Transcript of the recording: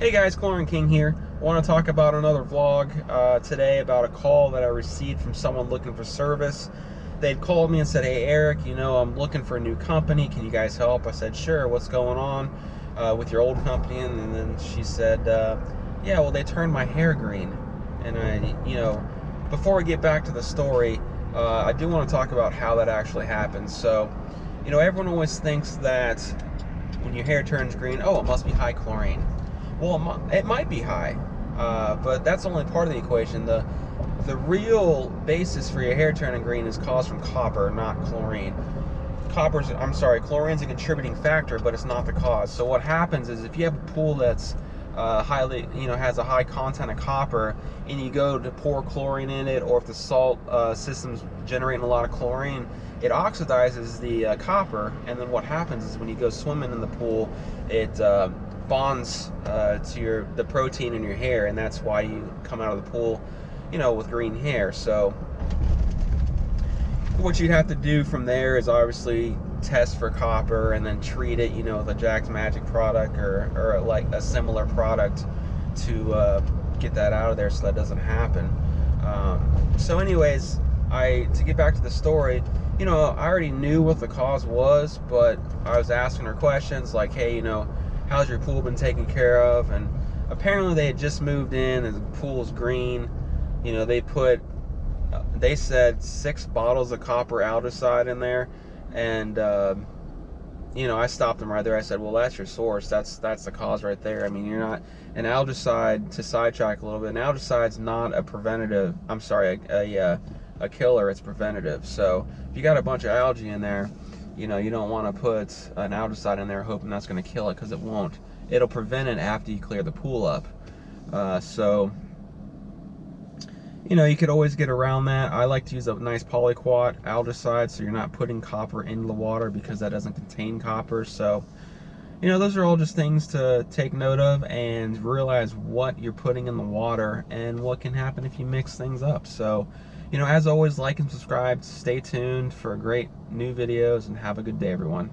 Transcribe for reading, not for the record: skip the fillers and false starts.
Hey guys, Chlorine King here. I want to talk about another vlog today about a call that I received from someone looking for service. They'd called me and said, hey Eric, you know, I'm looking for a new company. Can you guys help? I said, sure. What's going on with your old company? And then she said, yeah, well, they turned my hair green. And before I get back to the story, I do want to talk about how that actually happens. So, everyone always thinks that when your hair turns green, oh, it must be high chlorine. Well, it might be high, but that's only part of the equation. The real basis for your hair turning green is caused from copper, not chlorine. Chlorine's a contributing factor, but it's not the cause. So what happens is if you have a pool that's highly, has a high content of copper, and you go to pour chlorine in it, or if the salt system's generating a lot of chlorine, it oxidizes the copper, and then what happens is when you go swimming in the pool, it bonds to the protein in your hair, and that's why you come out of the pool, with green hair. So what you'd have to do from there is obviously test for copper and then treat it, with a Jack's Magic product or like a similar product to get that out of there so that doesn't happen. So anyways, to get back to the story, I already knew what the cause was, but I was asking her questions like, hey, how's your pool been taken care of? And apparently they had just moved in and the pool's green. They said 6 bottles of copper algaecide in there, and I stopped them right there. I said, well, that's your source. That's the cause right there. I mean, you're not an algaecide, to sidetrack a little bit, an algaecide's not a preventative, I'm sorry, a killer, it's preventative. So if you got a bunch of algae in there, you don't want to put an algaecide in there hoping that's going to kill it, because it won't. It'll prevent it after you clear the pool up. So you could always get around that. I like to use a nice polyquat algaecide, so you're not putting copper into the water, because that doesn't contain copper. So those are all just things to take note of and realize what you're putting in the water and what can happen if you mix things up. So as always, like and subscribe. Stay tuned for great new videos, and have a good day, everyone.